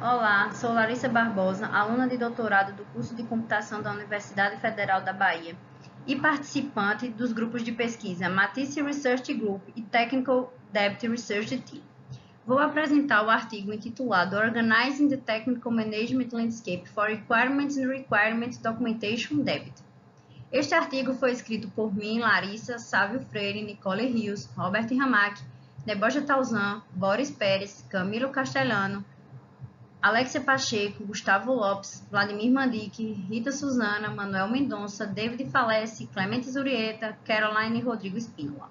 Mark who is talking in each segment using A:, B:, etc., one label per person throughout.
A: Olá, sou Larissa Barbosa, aluna de doutorado do curso de Computação da Universidade Federal da Bahia e participante dos grupos de pesquisa Matisse Research Group e Technical Debt Research Team. Vou apresentar o artigo intitulado Organizing the Technical Management Landscape for Requirements and Requirements Documentation Debt. Este artigo foi escrito por mim, Larissa, Sávio Freire, Nicole Rios, Robert Ramac, Neboja Tauzan, Boris Pérez, Camilo Castellano, Alexia Pacheco, Gustavo Lopes, Vladimir Mandic, Rita Suzana, Manuel Mendonça, David Falesse, Clemente Zurieta, Caroline e Rodrigo Espínola.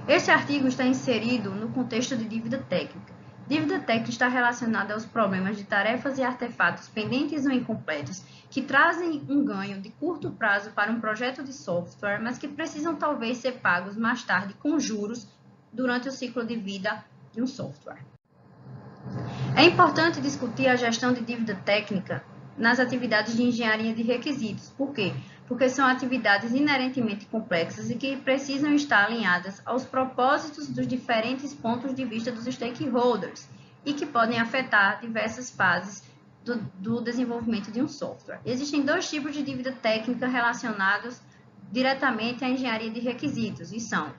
A: Este artigo está inserido no contexto de dívida técnica. Dívida técnica está relacionada aos problemas de tarefas e artefatos pendentes ou incompletos que trazem um ganho de curto prazo para um projeto de software, mas que precisam talvez ser pagos mais tarde com juros durante o ciclo de vida de um software. É importante discutir a gestão de dívida técnica nas atividades de engenharia de requisitos. Por quê? Porque são atividades inerentemente complexas e que precisam estar alinhadas aos propósitos dos diferentes pontos de vista dos stakeholders e que podem afetar diversas fases do desenvolvimento de um software. Existem dois tipos de dívida técnica relacionados diretamente à engenharia de requisitos, e são a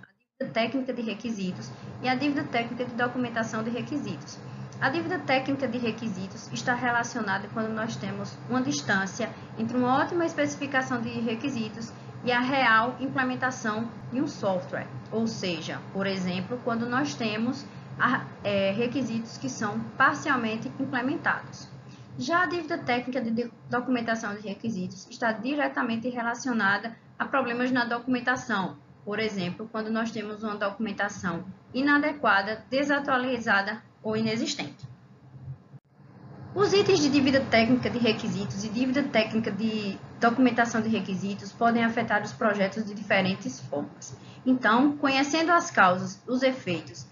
A: dívida técnica de requisitos e a dívida técnica de documentação de requisitos. A dívida técnica de requisitos está relacionada quando nós temos uma distância entre uma ótima especificação de requisitos e a real implementação de um software. Ou seja, por exemplo, quando nós temos requisitos que são parcialmente implementados. Já a dívida técnica de documentação de requisitos está diretamente relacionada a problemas na documentação. Por exemplo, quando nós temos uma documentação inadequada, desatualizada ou inexistente. Os itens de dívida técnica de requisitos e dívida técnica de documentação de requisitos podem afetar os projetos de diferentes formas. Então, conhecendo as causas, os efeitos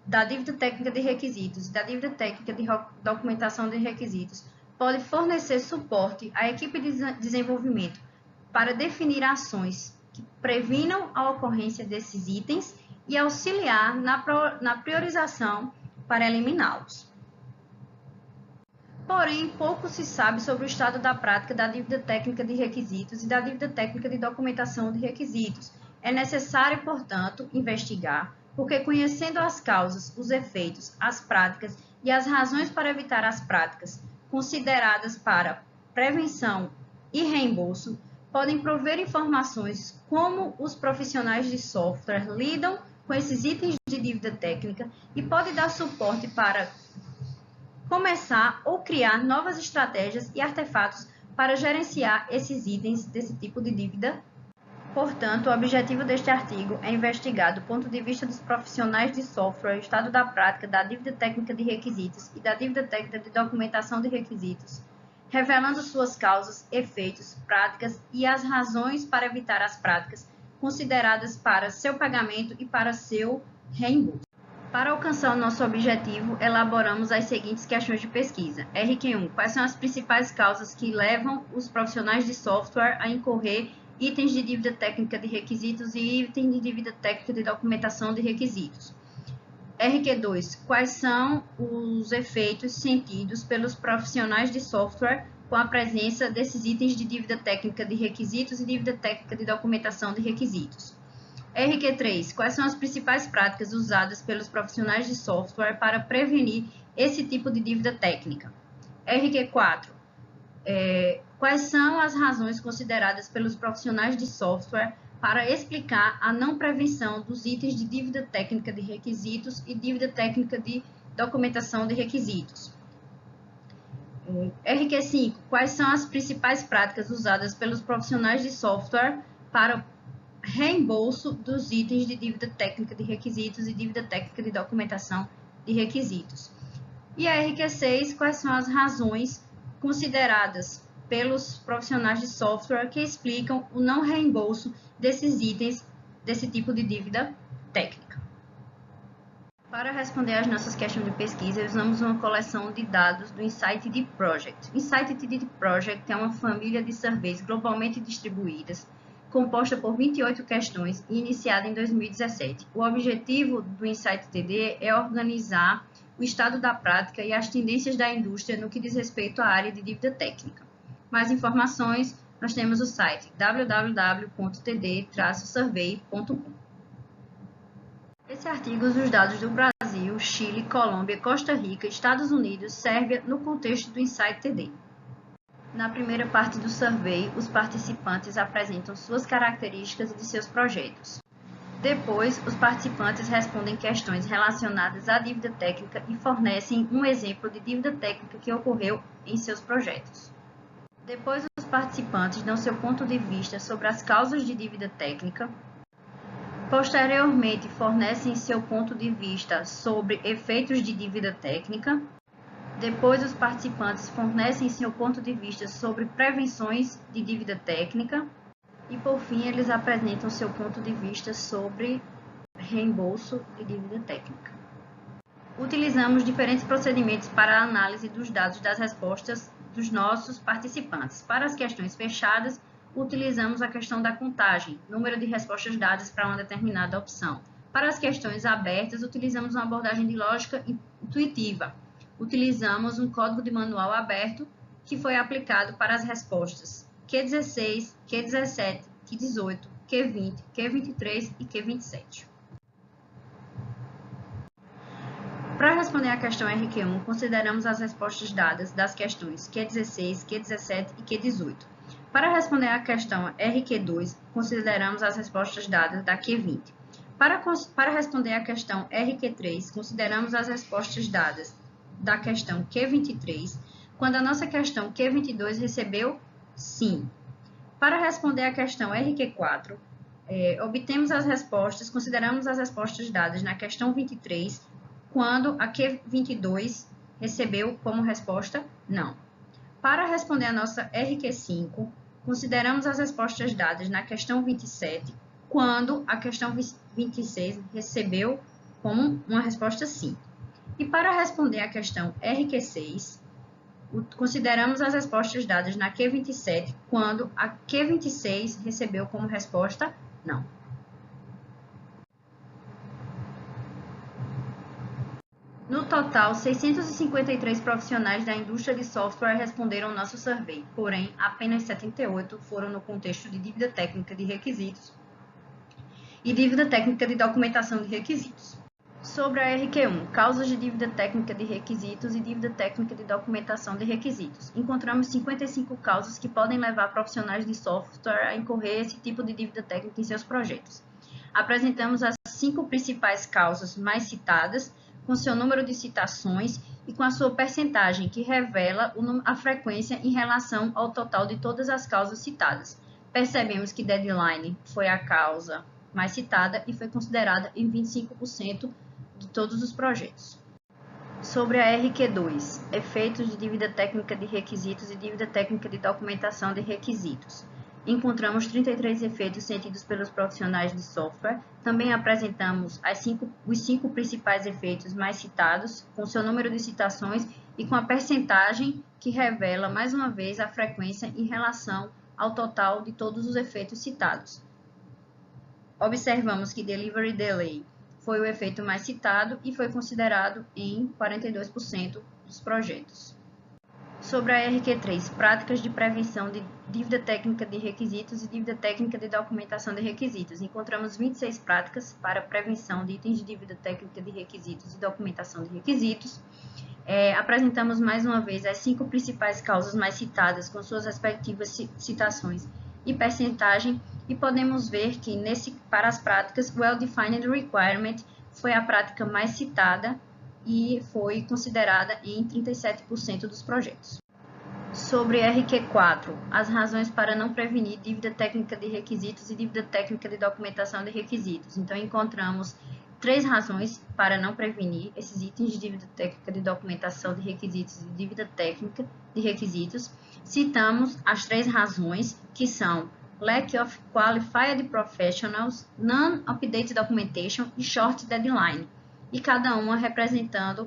A: da dívida técnica de requisitos e da dívida técnica de documentação de requisitos, pode fornecer suporte à equipe de desenvolvimento para definir ações que previnam a ocorrência desses itens e auxiliar na priorização para eliminá-los. Porém, pouco se sabe sobre o estado da prática da dívida técnica de requisitos e da dívida técnica de documentação de requisitos. É necessário, portanto, investigar, porque conhecendo as causas, os efeitos, as práticas e as razões para evitar as práticas consideradas para prevenção e reembolso, podem prover informações como os profissionais de software lidam com esses itens de dívida técnica e pode dar suporte para começar ou criar novas estratégias e artefatos para gerenciar esses itens desse tipo de dívida. Portanto, o objetivo deste artigo é investigar, do ponto de vista dos profissionais de software, o estado da prática da dívida técnica de requisitos e da dívida técnica de documentação de requisitos, revelando suas causas, efeitos, práticas e as razões para evitar as práticas consideradas para seu pagamento e para seu reembolso. Para alcançar o nosso objetivo, elaboramos as seguintes questões de pesquisa. RQ1. Quais são as principais causas que levam os profissionais de software a incorrer itens de dívida técnica de requisitos e itens de dívida técnica de documentação de requisitos? RQ2. Quais são os efeitos sentidos pelos profissionais de software com a presença desses itens de dívida técnica de requisitos e dívida técnica de documentação de requisitos? RQ3. Quais são as principais práticas usadas pelos profissionais de software para prevenir esse tipo de dívida técnica? RQ4. Quais são as razões consideradas pelos profissionais de software para explicar a não prevenção dos itens de dívida técnica de requisitos e dívida técnica de documentação de requisitos? RQ5. Quais são as principais práticas usadas pelos profissionais de software para reembolso dos itens de dívida técnica de requisitos e dívida técnica de documentação de requisitos? E a RQ6, quais são as razões consideradas pelos profissionais de software que explicam o não reembolso desses itens, desse tipo de dívida técnica? Para responder às nossas questões de pesquisa, usamos uma coleção de dados do InsightID Project. O InsightID Project é uma família de surveys globalmente distribuídas, composta por 28 questões e iniciada em 2017. O objetivo do InsightID é organizar o estado da prática e as tendências da indústria no que diz respeito à área de dívida técnica. Mais informações, nós temos o site www.td-survey.com. Esse artigo usa os dados do Brasil, Chile, Colômbia, Costa Rica, Estados Unidos, Sérvia, no contexto do Insight TD. Na primeira parte do survey, os participantes apresentam suas características e de seus projetos. Depois, os participantes respondem questões relacionadas à dívida técnica e fornecem um exemplo de dívida técnica que ocorreu em seus projetos. Depois, os participantes dão seu ponto de vista sobre as causas de dívida técnica. Posteriormente, fornecem seu ponto de vista sobre efeitos de dívida técnica. Depois, os participantes fornecem seu ponto de vista sobre prevenções de dívida técnica. E, por fim, eles apresentam seu ponto de vista sobre reembolso de dívida técnica. Utilizamos diferentes procedimentos para a análise dos dados das respostas dos nossos participantes. Para as questões fechadas, utilizamos a questão da contagem, número de respostas dadas para uma determinada opção. Para as questões abertas, utilizamos uma abordagem de lógica intuitiva. Utilizamos um código de manual aberto que foi aplicado para as respostas Q16, Q17, Q18, Q20, Q23 e Q27. Para responder à questão RQ1, consideramos as respostas dadas das questões Q16, Q17 e Q18. Para responder à questão RQ2, consideramos as respostas dadas da Q20. Para responder à questão RQ3, consideramos as respostas dadas da questão Q23, quando a nossa questão Q22 recebeu sim. Para responder à questão RQ4, obtemos as respostas, consideramos as respostas dadas na questão 23, quando a Q22 recebeu como resposta não. Para responder a nossa RQ5, consideramos as respostas dadas na questão 27, quando a questão 26 recebeu como uma resposta sim. E para responder à questão RQ6, consideramos as respostas dadas na Q27, quando a Q26 recebeu como resposta não. No total, 653 profissionais da indústria de software responderam ao nosso survey, porém, apenas 78 foram no contexto de dívida técnica de requisitos e dívida técnica de documentação de requisitos. Sobre a RQ1, causas de dívida técnica de requisitos e dívida técnica de documentação de requisitos. Encontramos 55 causas que podem levar profissionais de software a incorrer esse tipo de dívida técnica em seus projetos. Apresentamos as 5 principais causas mais citadas, com seu número de citações e com a sua percentagem, que revela a frequência em relação ao total de todas as causas citadas. Percebemos que deadline foi a causa mais citada e foi considerada em 25% de todos os projetos. Sobre a RQ2, efeitos de dívida técnica de requisitos e dívida técnica de documentação de requisitos. Encontramos 33 efeitos sentidos pelos profissionais de software. Também apresentamos os 5 principais efeitos mais citados, com seu número de citações e com a percentagem que revela, mais uma vez, a frequência em relação ao total de todos os efeitos citados. Observamos que Delivery Delay foi o efeito mais citado e foi considerado em 42% dos projetos. Sobre a RQ3, práticas de prevenção de dívida técnica de requisitos e dívida técnica de documentação de requisitos. Encontramos 26 práticas para prevenção de itens de dívida técnica de requisitos e documentação de requisitos. Apresentamos mais uma vez as 5 principais causas mais citadas com suas respectivas citações e percentagem, e podemos ver que para as práticas, Well-Defined Requirement foi a prática mais citada e foi considerada em 37% dos projetos. Sobre RQ4, as razões para não prevenir dívida técnica de requisitos e dívida técnica de documentação de requisitos. Então, encontramos 3 razões para não prevenir esses itens de dívida técnica de documentação de requisitos e dívida técnica de requisitos. Citamos as 3 razões, que são Lack of Qualified Professionals, Non-Updated Documentation e Short Deadline, e cada uma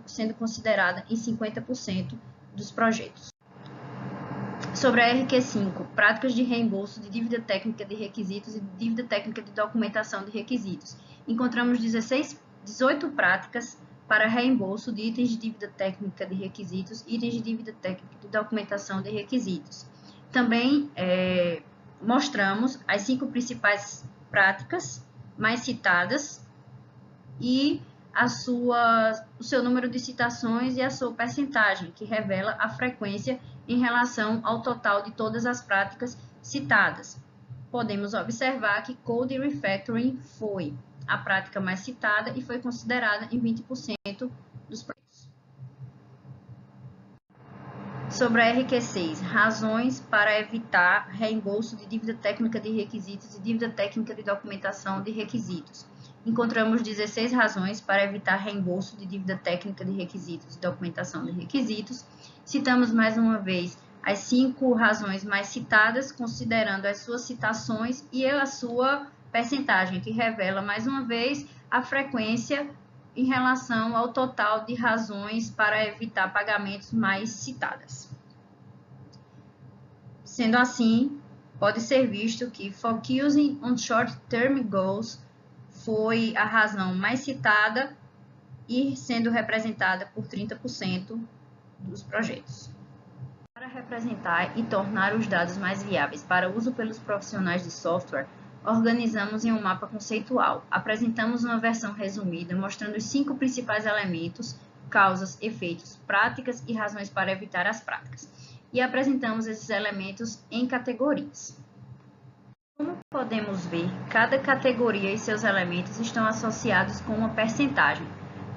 A: sendo considerada em 50% dos projetos. Sobre a RQ5, práticas de reembolso de dívida técnica de requisitos e dívida técnica de documentação de requisitos. Encontramos 18 práticas para reembolso de itens de dívida técnica de requisitos, itens de dívida técnica de documentação de requisitos. Também mostramos as 5 principais práticas mais citadas e o seu número de citações e a sua percentagem, que revela a frequência em relação ao total de todas as práticas citadas. Podemos observar que Code Refactoring foi a prática mais citada e foi considerada em 20% dos projetos. Sobre a RQ6, razões para evitar reembolso de dívida técnica de requisitos e dívida técnica de documentação de requisitos. Encontramos 16 razões para evitar reembolso de dívida técnica de requisitos e documentação de requisitos. Citamos mais uma vez as 5 razões mais citadas, considerando as suas citações e a sua percentagem, que revela mais uma vez a frequência em relação ao total de razões para evitar pagamentos mais citadas. Sendo assim, pode ser visto que Focusing on Short-Term Goals foi a razão mais citada e sendo representada por 30% dos projetos. Para representar e tornar os dados mais viáveis para uso pelos profissionais de software, organizamos em um mapa conceitual. Apresentamos uma versão resumida mostrando os 5 principais elementos, causas, efeitos, práticas e razões para evitar as práticas. E apresentamos esses elementos em categorias. Como podemos ver, cada categoria e seus elementos estão associados com uma percentagem.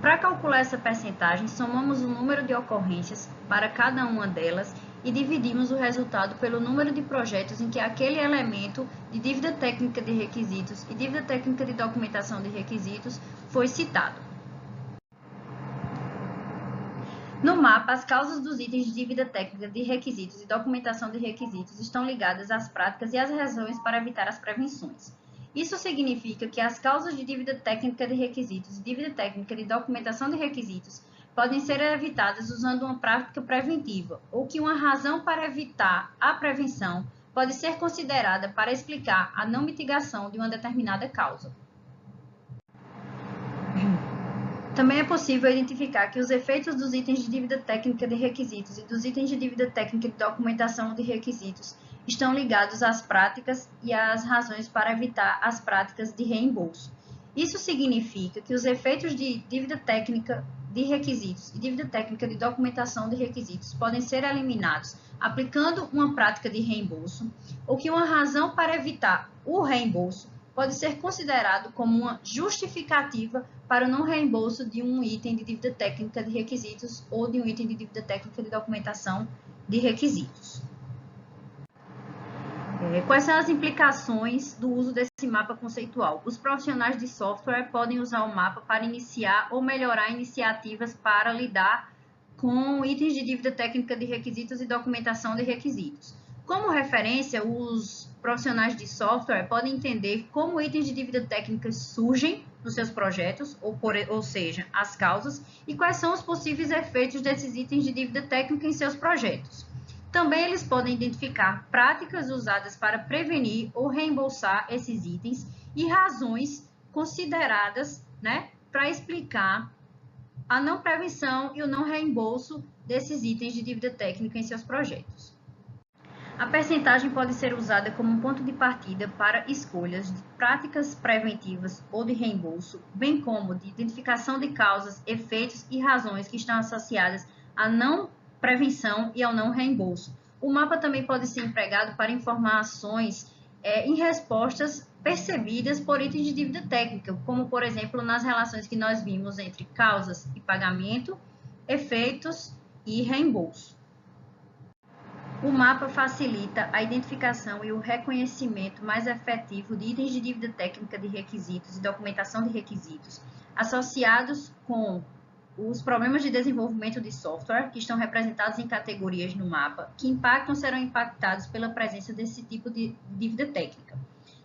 A: Para calcular essa percentagem, somamos o número de ocorrências para cada uma delas e dividimos o resultado pelo número de projetos em que aquele elemento de dívida técnica de requisitos e dívida técnica de documentação de requisitos foi citado. No mapa, as causas dos itens de dívida técnica de requisitos e documentação de requisitos estão ligadas às práticas e às razões para evitar as prevenções. Isso significa que as causas de dívida técnica de requisitos e dívida técnica de documentação de requisitos podem ser evitadas usando uma prática preventiva, ou que uma razão para evitar a prevenção pode ser considerada para explicar a não mitigação de uma determinada causa. Também é possível identificar que os efeitos dos itens de dívida técnica de requisitos e dos itens de dívida técnica de documentação de requisitos estão ligados às práticas e às razões para evitar as práticas de reembolso. Isso significa que os efeitos de dívida técnica de requisitos e dívida técnica de documentação de requisitos podem ser eliminados aplicando uma prática de reembolso, ou que uma razão para evitar o reembolso pode ser considerado como uma justificativa para o não reembolso de um item de dívida técnica de requisitos ou de um item de dívida técnica de documentação de requisitos. Quais são as implicações do uso desse mapa conceitual? Os profissionais de software podem usar o mapa para iniciar ou melhorar iniciativas para lidar com itens de dívida técnica de requisitos e documentação de requisitos. Como referência, os profissionais de software podem entender como itens de dívida técnica surgem nos seus projetos, ou seja, as causas, e quais são os possíveis efeitos desses itens de dívida técnica em seus projetos. Também eles podem identificar práticas usadas para prevenir ou reembolsar esses itens e razões consideradas, para explicar a não prevenção e o não reembolso desses itens de dívida técnica em seus projetos. A percentagem pode ser usada como um ponto de partida para escolhas de práticas preventivas ou de reembolso, bem como de identificação de causas, efeitos e razões que estão associadas à não prevenção e ao não reembolso. O mapa também pode ser empregado para informações em respostas percebidas por itens de dívida técnica, como, por exemplo, nas relações que nós vimos entre causas e pagamento, efeitos e reembolso. O mapa facilita a identificação e o reconhecimento mais efetivo de itens de dívida técnica de requisitos e documentação de requisitos associados com os problemas de desenvolvimento de software, que estão representados em categorias no mapa, que impactam ou serão impactados pela presença desse tipo de dívida técnica.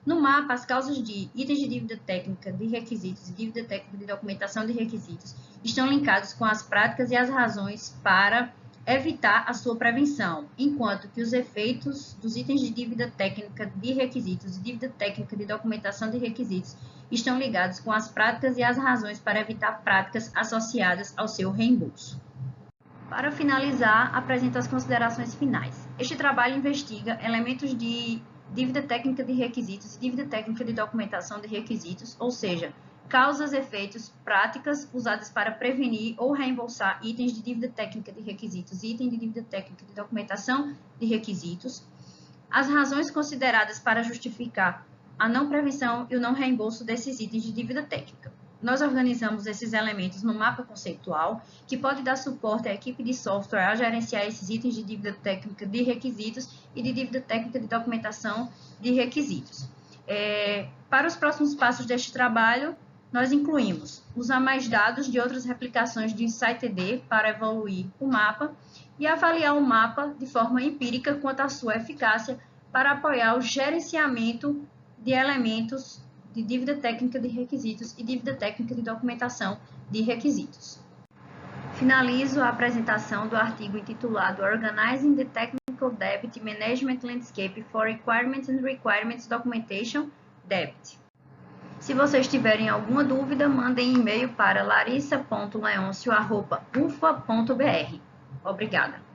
A: No mapa, as causas de itens de dívida técnica de requisitos e dívida técnica de documentação de requisitos estão linkados com as práticas e as razões para evitar a sua prevenção, enquanto que os efeitos dos itens de dívida técnica de requisitos e dívida técnica de documentação de requisitos estão ligados com as práticas e as razões para evitar práticas associadas ao seu reembolso. Para finalizar, apresento as considerações finais. Este trabalho investiga elementos de dívida técnica de requisitos e dívida técnica de documentação de requisitos, ou seja, causas, efeitos, práticas usadas para prevenir ou reembolsar itens de dívida técnica de requisitos e itens de dívida técnica de documentação de requisitos, as razões consideradas para justificar a não prevenção e o não reembolso desses itens de dívida técnica. Nós organizamos esses elementos no mapa conceitual, que pode dar suporte à equipe de software a gerenciar esses itens de dívida técnica de requisitos e de dívida técnica de documentação de requisitos. Para os próximos passos deste trabalho, nós incluímos usar mais dados de outras replicações do InsightID para evoluir o mapa e avaliar o mapa de forma empírica quanto à sua eficácia para apoiar o gerenciamento de elementos de dívida técnica de requisitos e dívida técnica de documentação de requisitos. Finalizo a apresentação do artigo intitulado Organizing the Technical Debt Management Landscape for Requirements and Requirements Documentation Debt. Se vocês tiverem alguma dúvida, mandem e-mail para larissa.leoncio@ufa.br. Obrigada.